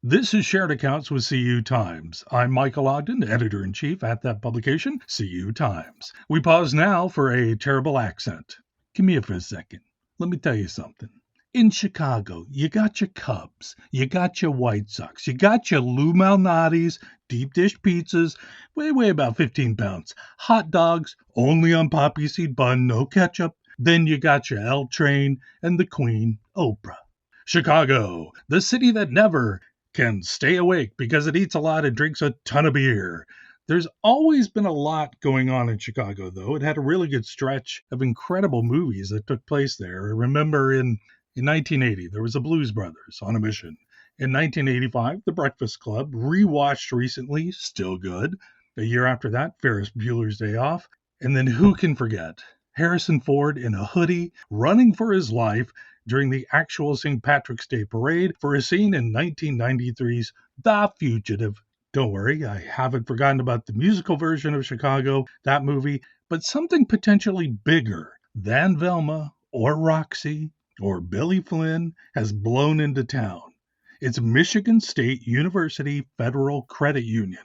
This is Shared Accounts with CU Times. I'm Michael Ogden, Editor-in-Chief at that publication, CU Times. We pause now for a terrible accent. Give me a second. Let me tell you something. In Chicago, you got your Cubs, you got your White Sox, you got your Lou Malnati's, deep dish pizzas, weigh about 15 pounds, hot dogs, only on poppy seed bun, no ketchup. Then you got your L Train and the Queen, Oprah. Chicago, the city that never can stay awake because it eats a lot and drinks a ton of beer. There's always been a lot going on in Chicago, though. It had a really good stretch of incredible movies that took place there. I remember in 1980, there was the Blues Brothers on a mission. In 1985, The Breakfast Club, rewatched recently, still good. A year after that, Ferris Bueller's Day Off. And then who can forget Harrison Ford in a hoodie, running for his life during the actual St. Patrick's Day parade for a scene in 1993's The Fugitive. Don't worry, I haven't forgotten about the musical version of Chicago, that movie, but something potentially bigger than Velma or Roxy or Billy Flynn has blown into town. It's Michigan State University Federal Credit Union.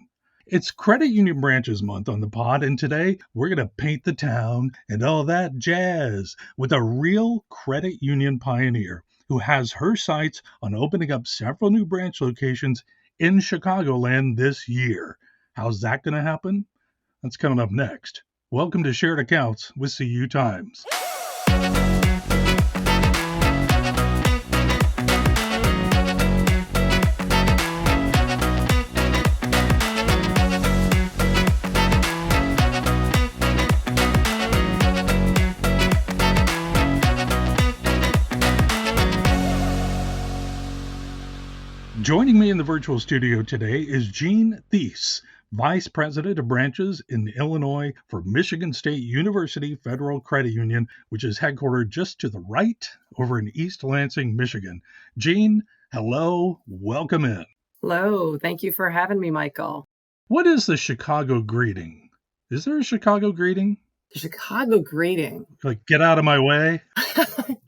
It's Credit Union Branches Month on the pod, and today we're going to paint the town and all that jazz with a real credit union pioneer who has her sights on opening up several new branch locations in Chicagoland this year. How's that going to happen? That's coming up next. Welcome to Shared Accounts with CU Times. Joining me in the virtual studio today is Gene Theis, Vice President of Branches in Illinois for Michigan State University Federal Credit Union, which is headquartered just to the right over in East Lansing, Michigan. Gene, hello, welcome in. Hello, thank you for having me, Michael. What is the Chicago greeting? Is there a Chicago greeting? The Chicago greeting. Like, get out of my way?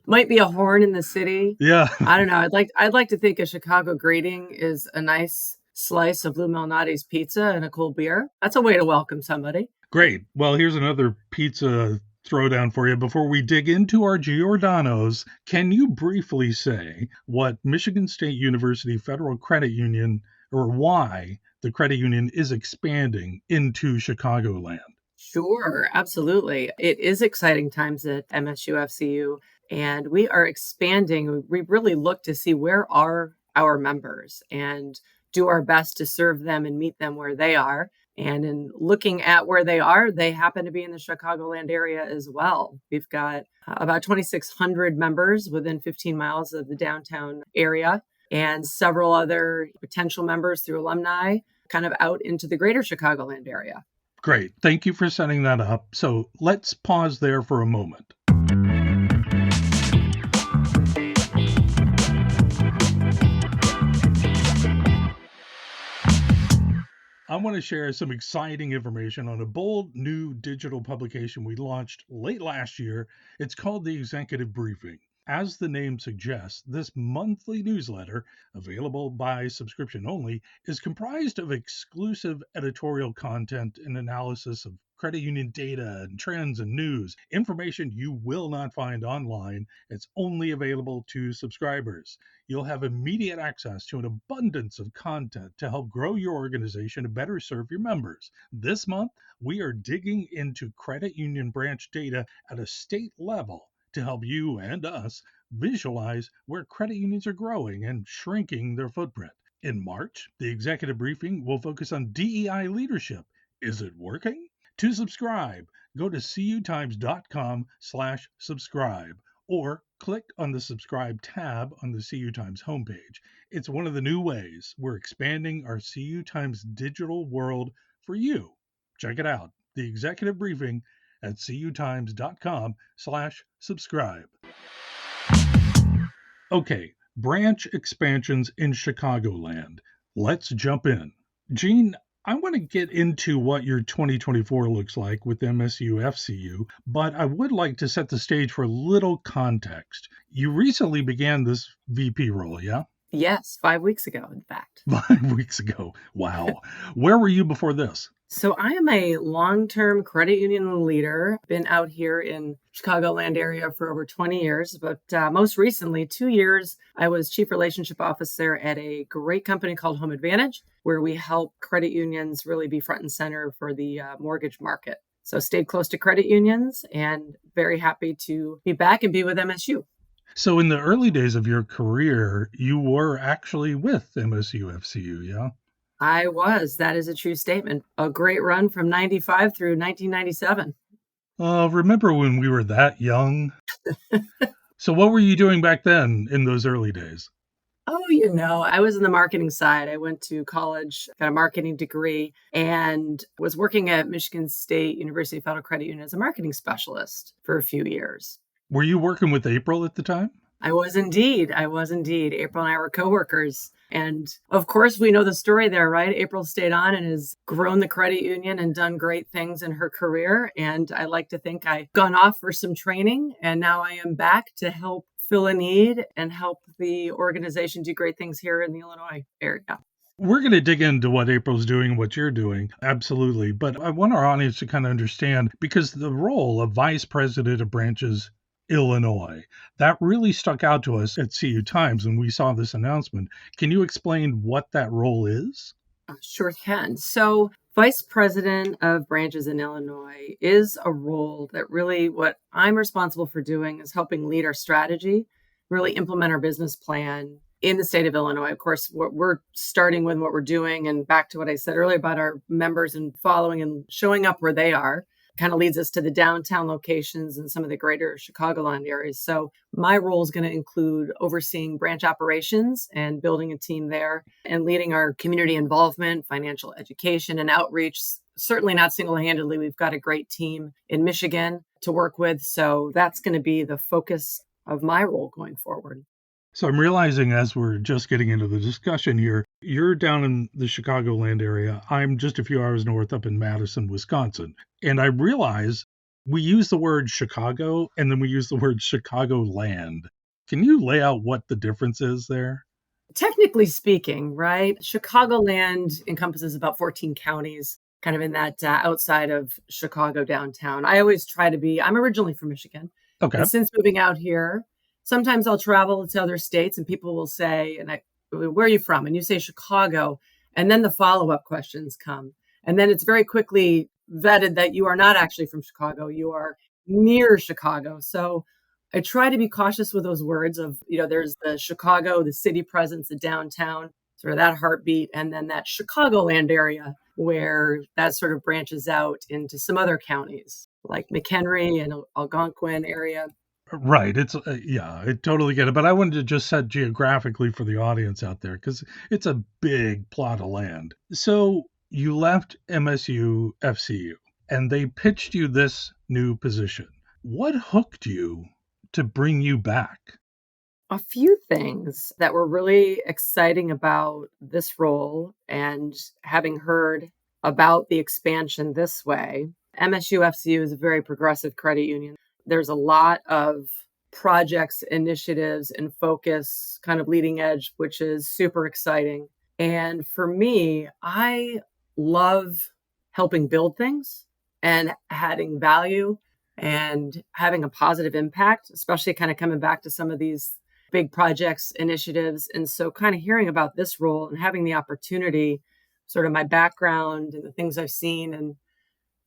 Might be a horn in the city. Yeah. I don't know. I'd like to think a Chicago greeting is a nice slice of Lou Malnati's pizza and a cool beer. That's a way to welcome somebody. Great. Well, here's another pizza throwdown for you. Before we dig into our Giordano's, can you briefly say what Michigan State University Federal Credit Union, or why the credit union is expanding into Chicagoland? Sure, absolutely. It is exciting times at MSUFCU, and we are expanding. We really look to see where are our members and do our best to serve them and meet them where they are. And in looking at where they are, they happen to be in the Chicagoland area as well. We've got about 2,600 members within 15 miles of the downtown area and several other potential members through alumni kind of out into the greater Chicagoland area. Great. Thank you for setting that up. So let's pause there for a moment. I want to share some exciting information on a bold new digital publication we launched late last year. It's called the Executive Briefing. As the name suggests, this monthly newsletter, available by subscription only, is comprised of exclusive editorial content and analysis of credit union data and trends and news, information you will not find online. It's only available to subscribers. You'll have immediate access to an abundance of content to help grow your organization and better serve your members. This month, we are digging into credit union branch data at a state level to help you and us visualize where credit unions are growing and shrinking their footprint. In March, the executive briefing will focus on DEI leadership. Is it working? To subscribe, go to cutimes.com/subscribe or click on the subscribe tab on the CU Times homepage. It's one of the new ways we're expanding our CU Times digital world for you. Check it out. The executive briefing at cutimes.com/subscribe. Okay, branch expansions in Chicagoland. Let's jump in. Gene, I want to get into what your 2024 looks like with MSUFCU, but I would like to set the stage for a little context. You recently began this VP role, yeah? Yes, 5 weeks ago, in fact. 5 weeks ago. Wow. Where were you before this? So I am a long-term credit union leader, been out here in Chicagoland area for over 20 years, but most recently, 2 years, I was chief relationship officer at a great company called Home Advantage, where we help credit unions really be front and center for the mortgage market. So stayed close to credit unions and very happy to be back and be with MSU. So in the early days of your career, you were actually with MSUFCU, yeah? I was. That is a true statement. A great run from 95 through 1997. Remember when we were that young? So what were you doing back then in those early days? Oh, I was in the marketing side. I went to college, got a marketing degree, and was working at Michigan State University Federal Credit Union as a marketing specialist for a few years. Were you working with April at the time? I was indeed. I was indeed. April and I were coworkers. And of course, we know the story there, right? April stayed on and has grown the credit union and done great things in her career. And I like to think I've gone off for some training and now I am back to help fill a need and help the organization do great things here in the Illinois area. We're going to dig into what April's doing, what you're doing. Absolutely. But I want our audience to kind of understand because the role of vice president of branches Illinois, that really stuck out to us at CU Times when we saw this announcement. Can you explain what that role is? Sure can. So, Vice President of Branches in Illinois is a role that really what I'm responsible for doing is helping lead our strategy, really implement our business plan in the state of Illinois. Of course, what we're starting with what we're doing, and back to what I said earlier about our members and following and showing up where they are, kind of leads us to the downtown locations and some of the greater Chicagoland areas. So my role is going to include overseeing branch operations and building a team there and leading our community involvement, financial education, and outreach. Certainly not single-handedly. We've got a great team in Michigan to work with. So that's going to be the focus of my role going forward. So I'm realizing as we're just getting into the discussion here, you're down in the Chicagoland area. I'm just a few hours north up in Madison, Wisconsin. And I realize we use the word Chicago and then we use the word Chicagoland. Can you lay out what the difference is there? Technically speaking, right, Chicagoland encompasses about 14 counties, kind of in that outside of Chicago downtown. I always try to be, I'm originally from Michigan. Okay. And since moving out here, sometimes I'll travel to other states and people will say, where are you from? And you say Chicago. And then the follow-up questions come. And then it's very quickly vetted that you are not actually from Chicago. You are near Chicago. So I try to be cautious with those words of, there's the Chicago, the city presence, the downtown, sort of that heartbeat, and then that Chicagoland area where that sort of branches out into some other counties like McHenry and Algonquin area. Right. Yeah, I totally get it. But I wanted to just set geographically for the audience out there because it's a big plot of land. So you left MSU FCU and they pitched you this new position. What hooked you to bring you back? A few things that were really exciting about this role and having heard about the expansion this way. MSU FCU is a very progressive credit union. There's a lot of projects, initiatives, and focus kind of leading edge, which is super exciting. And for me, I love helping build things and adding value and having a positive impact, especially kind of coming back to some of these big projects, initiatives. And so kind of hearing about this role and having the opportunity, sort of my background and the things I've seen and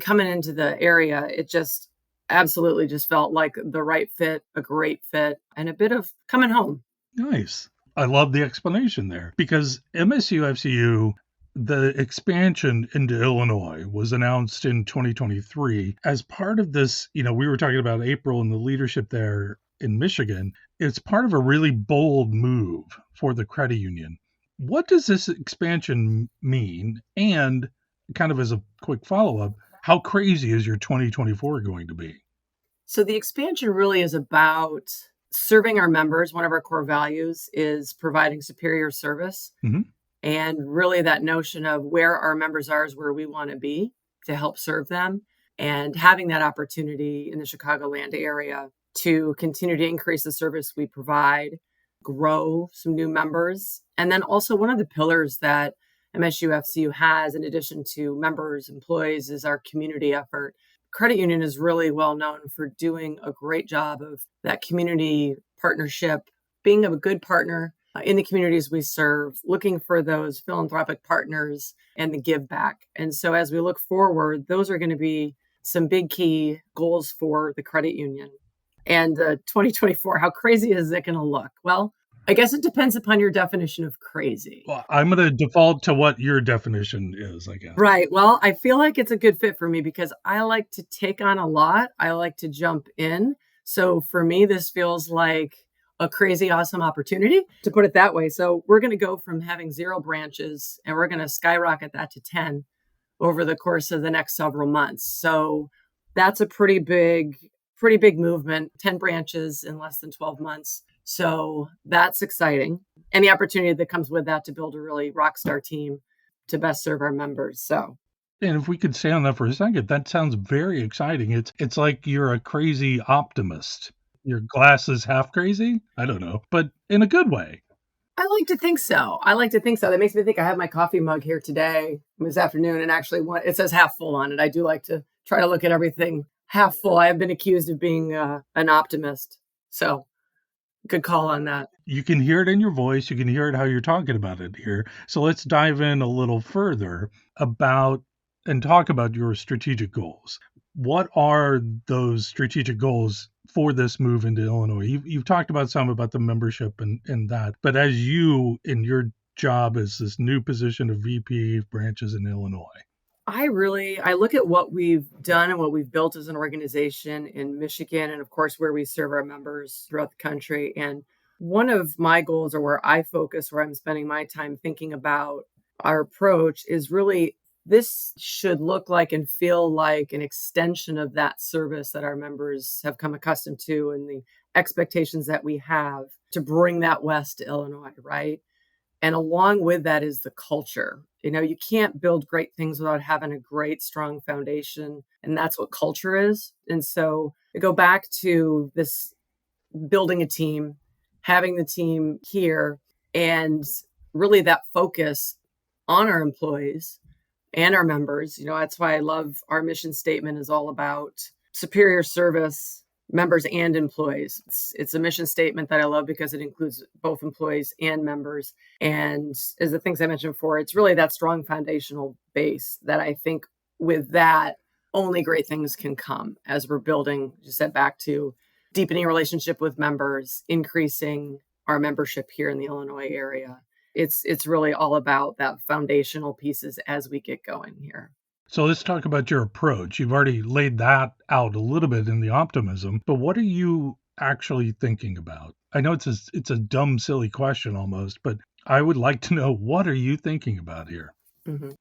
coming into the area, it just absolutely just felt like the right fit, a great fit, and a bit of coming home. Nice. I love the explanation there because MSUFCU, the expansion into Illinois was announced in 2023 as part of this. We were talking about April and the leadership there in Michigan. It's part of a really bold move for the credit union. What does this expansion mean? And kind of as a quick follow-up, how crazy is your 2024 going to be? So the expansion really is about serving our members. One of our core values is providing superior service. Mm-hmm. And really that notion of where our members are is where we want to be to help serve them. And having that opportunity in the Chicagoland area to continue to increase the service we provide, grow some new members. And then also one of the pillars that MSUFCU has, in addition to members, employees, is our community effort. Credit union is really well known for doing a great job of that community partnership, being a good partner in the communities we serve, looking for those philanthropic partners and the give back. And so as we look forward, those are going to be some big key goals for the credit union. And 2024, how crazy is it going to look? Well, I guess it depends upon your definition of crazy. Well, I'm going to default to what your definition is, I guess. Right. Well, I feel like it's a good fit for me because I like to take on a lot. I like to jump in. So for me, this feels like a crazy, awesome opportunity, to put it that way. So we're going to go from having 0 branches and we're going to skyrocket that to 10 over the course of the next several months. So that's a pretty big movement, 10 branches in less than 12 months. So that's exciting. And the opportunity that comes with that to build a really rock star team to best serve our members. So, and if we could stay on that for a second, that sounds very exciting. It's like you're a crazy optimist. Your glass is half crazy? I don't know, but in a good way. I like to think so. That makes me think I have my coffee mug here today, this afternoon, and actually it says half full on it. I do like to try to look at everything half full. I have been accused of being an optimist. So good call on that. You can hear it in your voice. You can hear it how you're talking about it here. So let's dive in a little further and talk about your strategic goals. What are those strategic goals for this move into Illinois? You've talked about some about the membership and that, but as you in your job as this new position of VP branches in Illinois, I look at what we've done and what we've built as an organization in Michigan and of course where we serve our members throughout the country. And one of my goals, or where I focus, where I'm spending my time thinking about our approach, is really this should look like and feel like an extension of that service that our members have come accustomed to and the expectations that we have to bring that west to Illinois, right? And along with that is the culture. You can't build great things without having a great, strong foundation. And that's what culture is. And so I go back to this building a team, having the team here, and really that focus on our employees and our members. That's why I love our mission statement is all about superior service, members and employees. It's a mission statement that I love because it includes both employees and members. And as the things I mentioned before, it's really that strong foundational base that I think with that, only great things can come as we're building, just said, back to deepening relationship with members, increasing our membership here in the Illinois area. It's really all about that foundational pieces as we get going here. So let's talk about your approach. You've already laid that out a little bit in the optimism, but what are you actually thinking about? I know it's a dumb, silly question almost, but I would like to know, what are you thinking about here? Mm-hmm.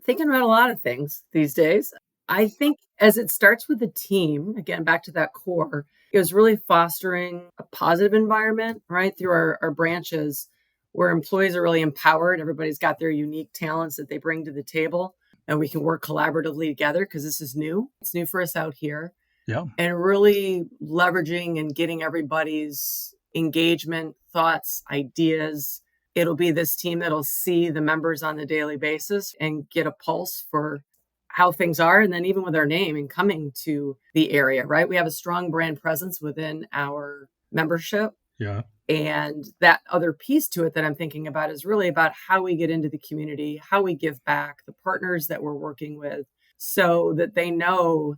Thinking about a lot of things these days. I think as it starts with the team, again, back to that core, it was really fostering a positive environment, right, through our branches where employees are really empowered. Everybody's got their unique talents that they bring to the table. And we can work collaboratively together because this is new. It's new for us out here. Yeah. And really leveraging and getting everybody's engagement, thoughts, ideas. It'll be this team that'll see the members on a daily basis and get a pulse for how things are. And then even with our name and coming to the area, right? We have a strong brand presence within our membership. Yeah. And that other piece to it that I'm thinking about is really about how we get into the community, how we give back, the partners that we're working with, so that they know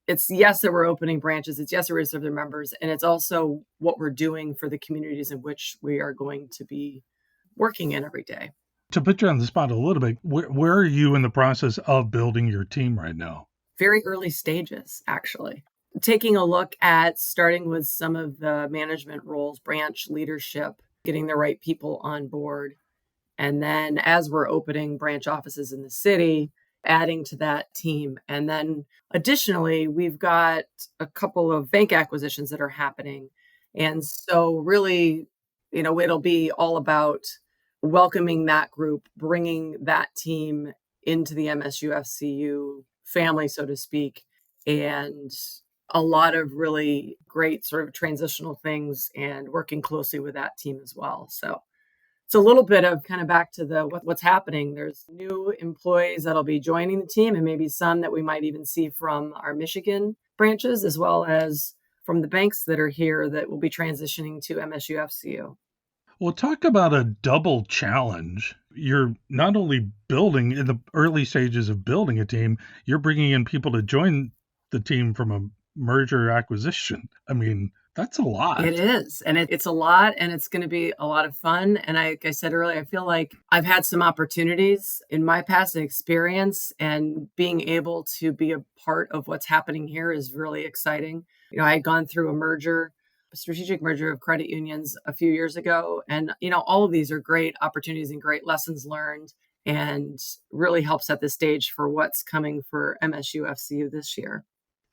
it's yes that we're opening branches, it's yes that we're serve their members, and it's also what we're doing for the communities in which we are going to be working in every day. To put you on the spot a little bit, where are you in the process of building your team right now? Very early stages, actually. Taking a look at starting with some of the management roles, branch leadership, getting the right people on board. And then as we're opening branch offices in the city, adding to that team. And then additionally, we've got a couple of bank acquisitions that are happening. And so really, it'll be all about welcoming that group, bringing that team into the MSUFCU family, so to speak, and a lot of really great sort of transitional things and working closely with that team as well. So it's a little bit of kind of back to the what's happening. There's new employees that'll be joining the team, and maybe some that we might even see from our Michigan branches, as well as from the banks that are here that will be transitioning to MSUFCU. Well, talk about a double challenge. You're not only building in the early stages of building a team, you're bringing in people to join the team from a merger acquisition. I mean, that's a lot. It is. And it's a lot, and it's going to be a lot of fun. And like I said earlier, I feel like I've had some opportunities in my past experience, and being able to be a part of what's happening here is really exciting. I had gone through a strategic merger of credit unions a few years ago. And, all of these are great opportunities and great lessons learned, and really help set the stage for what's coming for MSUFCU this year.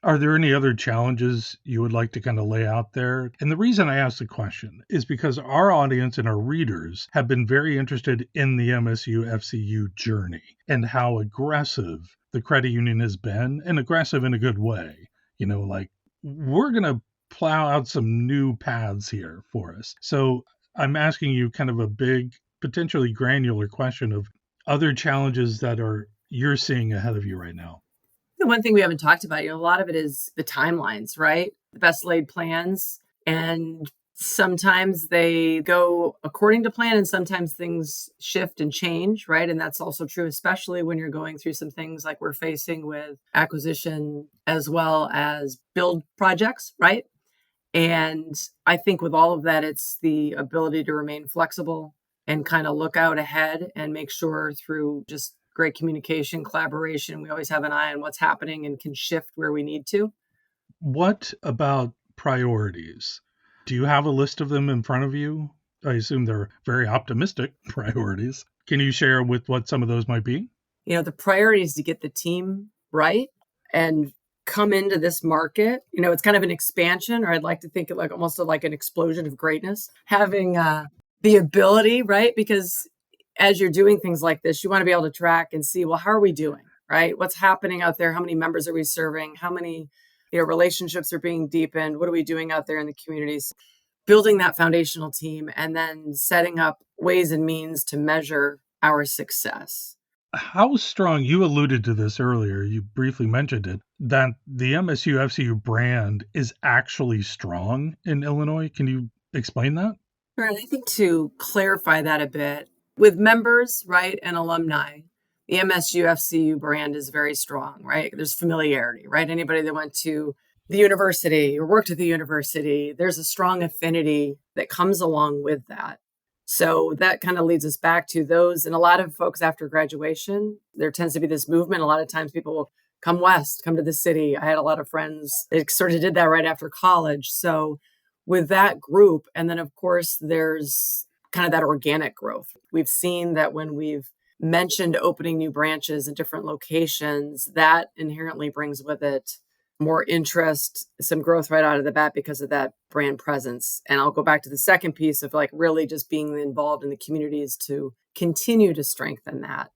Are there any other challenges you would like to kind of lay out there? And the reason I ask the question is because our audience and our readers have been very interested in the MSU FCU journey and how aggressive the credit union has been, and aggressive in a good way. Like, we're going to plow out some new paths here for us. So I'm asking you kind of a big, potentially granular question of other challenges that you're seeing ahead of you right now. The one thing we haven't talked about, a lot of it is the timelines, right? The best laid plans. And sometimes they go according to plan, and sometimes things shift and change, right? And that's also true, especially when you're going through some things like we're facing with acquisition as well as build projects, right? And I think with all of that, it's the ability to remain flexible and kind of look out ahead and make sure through just great communication, collaboration, we always have an eye on what's happening and can shift where we need to. What about priorities? Do you have a list of them in front of you? I assume they're very optimistic priorities. Can you share with what some of those might be? The priority is to get the team right and come into this market. It's kind of an expansion, or I'd like to think of like almost like an explosion of greatness, having the ability, right? Because as you're doing things like this, you want to be able to track and see, well, how are we doing, right? What's happening out there? How many members are we serving? How many relationships are being deepened? What are we doing out there in the communities? Building that foundational team, and then setting up ways and means to measure our success. How strong, you alluded to this earlier, you briefly mentioned it, that the MSU FCU brand is actually strong in Illinois. Can you explain that? Sure. And I think to clarify that a bit, with members, right, and alumni, the MSUFCU brand is very strong, right? There's familiarity, right? Anybody that went to the university or worked at the university, there's a strong affinity that comes along with that. So that kind of leads us back to those. And a lot of folks after graduation, there tends to be this movement. A lot of times people will come west, come to the city. I had a lot of friends that sort of did that right after college. So with that group, and then of course, there's kind of that organic growth. We've seen that when we've mentioned opening new branches in different locations, that inherently brings with it more interest, some growth right out of the bat because of that brand presence. And I'll go back to the second piece of like really just being involved in the communities to continue to strengthen that.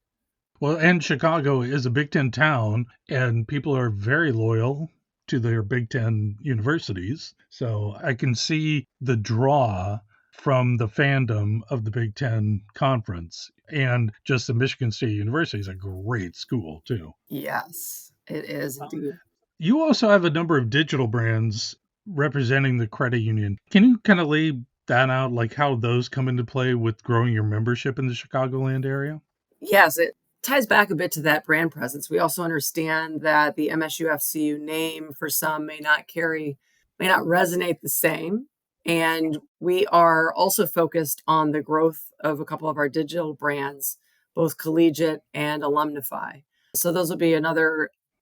Well, and Chicago is a Big Ten town, and people are very loyal to their Big Ten universities. So I can see the draw from the fandom of the Big Ten Conference. And just the Michigan State University is a great school, too. Yes, it is indeed. You also have a number of digital brands representing the credit union. Can you kind of lay that out, like how those come into play with growing your membership in the Chicagoland area? Yes, it ties back a bit to that brand presence. We also understand that the MSUFCU name for some may not resonate the same. And we are also focused on the growth of a couple of our digital brands, both Collegiate and Alumnify. So those will be a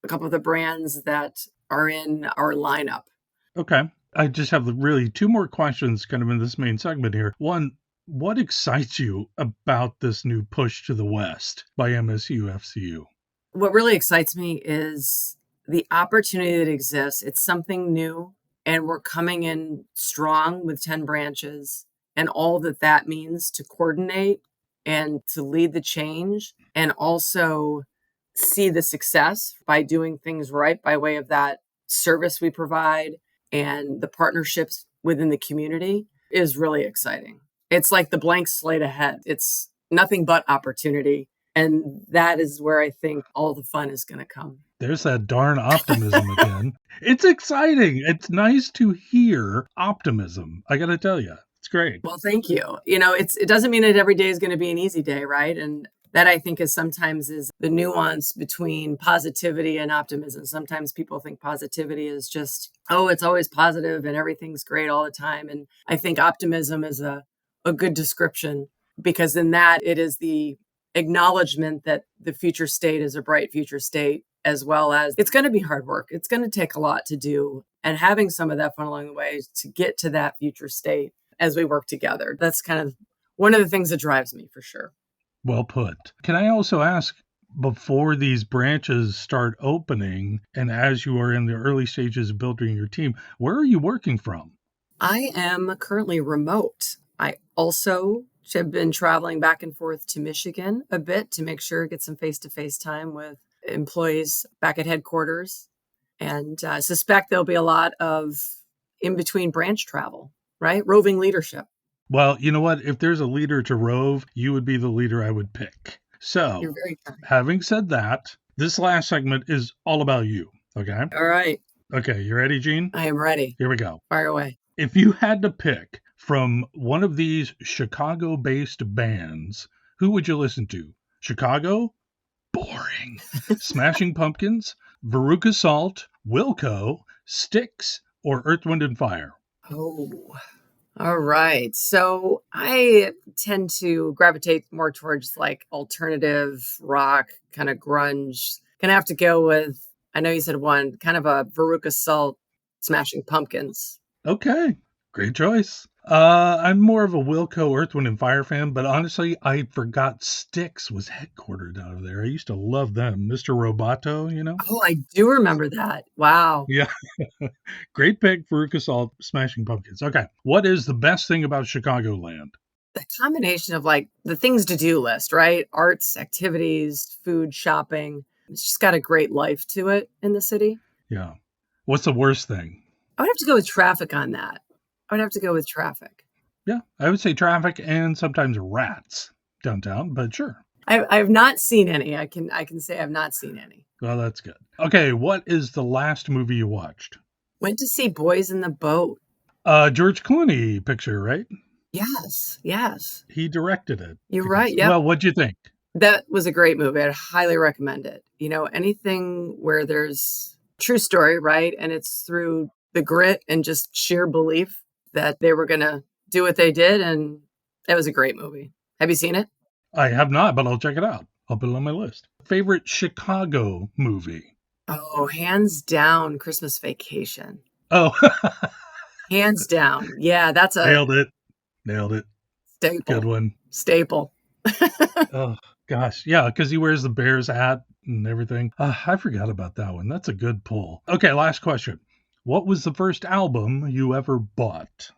couple of the brands that are in our lineup. Okay. I just have really two more questions kind of in this main segment here. One, what excites you about this new push to the West by MSU FCU? What really excites me is the opportunity that exists. It's something new, and we're coming in strong with 10 branches and all that means to coordinate and to lead the change, and also see the success by doing things right by way of that service we provide and the partnerships within the community is really exciting. It's like the blank slate ahead. It's nothing but opportunity. And that is where I think all the fun is going to come. There's that darn optimism again. It's exciting. It's nice to hear optimism. I got to tell you, it's great. Well, thank you. It doesn't mean that every day is going to be an easy day, right? And that I think is sometimes is the nuance between positivity and optimism. Sometimes people think positivity is just, oh, it's always positive and everything's great all the time. And I think optimism is a good description, because in that it is the acknowledgement that the future state is a bright future state, as well as it's going to be hard work. It's going to take a lot to do, and having some of that fun along the way to get to that future state as we work together. That's kind of one of the things that drives me for sure. Well put. Can I also ask, before these branches start opening and as you are in the early stages of building your team, where are you working from? I am currently remote. I also have been traveling back and forth to Michigan a bit to make sure get some face-to-face time with employees back at headquarters. And I suspect there'll be a lot of in-between branch travel, right? Roving leadership. Well, you know what? If there's a leader to rove, you would be the leader I would pick. So, You're very kind. Having said that, this last segment is all about you, okay? All right. Okay, you ready, Jean? I am ready. Here we go. Fire away. If you had to pick from one of these Chicago-based bands, who would you listen to? Chicago? Boring. Smashing Pumpkins, Veruca Salt, Wilco, Styx, or Earth, Wind, and Fire? Oh, all right. So I tend to gravitate more towards like alternative rock, kind of grunge. Gonna have to go with, I know you said one, kind of a Veruca Salt, Smashing Pumpkins. Okay, great choice. I'm more of a Wilco, Earth, Wind, and Fire fan, but honestly, I forgot Styx was headquartered out of there. I used to love them. Mr. Roboto, you know? Oh, I do remember that. Wow. Yeah. Great pick, Veruca Salt, Smashing Pumpkins. Okay, what is the best thing about Chicagoland? The combination of like the things to do list, right? Arts, activities, food, shopping. It's just got a great life to it in the city. Yeah. What's the worst thing? I would have to go with traffic on that. I would have to go with traffic. Yeah, I would say traffic and sometimes rats downtown, but sure. I have not seen any. I can say I've not seen any. Well, that's good. Okay, what is the last movie you watched? Went to see Boys in the Boat. George Clooney picture, right? Yes. He directed it. You're right. Yeah. Well, what'd you think? That was a great movie. I'd highly recommend it. Anything where there's true story, right? And it's through the grit and just sheer belief that they were going to do what they did. And it was a great movie. Have you seen it? I have not, but I'll check it out. I'll put it on my list. Favorite Chicago movie? Oh, hands down, Christmas Vacation. Oh. Hands down. Yeah, that's a... Nailed it. Staple. Good one. Staple. Oh, gosh. Yeah, because he wears the Bears hat and everything. I forgot about that one. That's a good pull. Okay, last question. What was the first album you ever bought?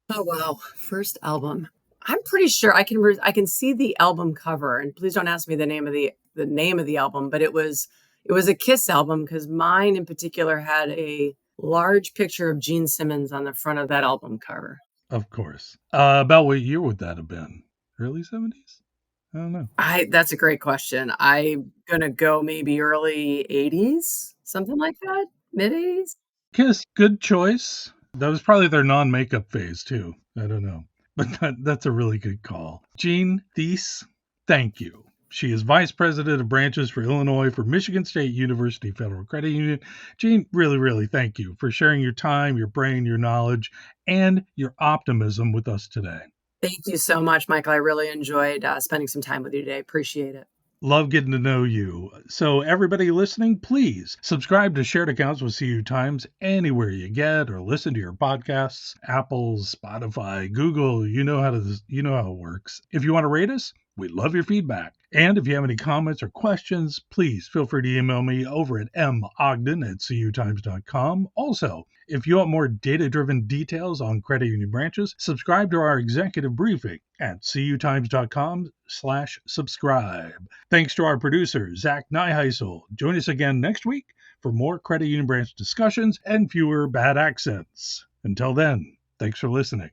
Oh, wow. First album. I'm pretty sure I can see the album cover, and please don't ask me the name of the album, but it was a Kiss album, because mine in particular had a large picture of Gene Simmons on the front of that album cover. Of course. About what year would that have been? Early 70s? I don't know. That's a great question. I'm gonna go maybe early 80s, something like that, mid 80s. Kiss, good choice. That was probably their non-makeup phase too. I don't know. But that's a really good call. Jean Theis, thank you. She is Vice President of Branches for Illinois for Michigan State University Federal Credit Union. Jean, really, really thank you for sharing your time, your brain, your knowledge, and your optimism with us today. Thank you so much, Michael. I really enjoyed spending some time with you today. Appreciate it. Love getting to know you. So everybody listening, please subscribe to Shared Accounts with CU Times anywhere you get or listen to your podcasts, Apple, Spotify, Google. You know how it works. If you want to rate us, We love your feedback. And if you have any comments or questions, please feel free to email me over at mogden@cutimes.com. Also, if you want more data-driven details on credit union branches, subscribe to our executive briefing at cutimes.com/subscribe. Thanks to our producer, Zach Nyheisel. Join us again next week for more credit union branch discussions and fewer bad accents. Until then, thanks for listening.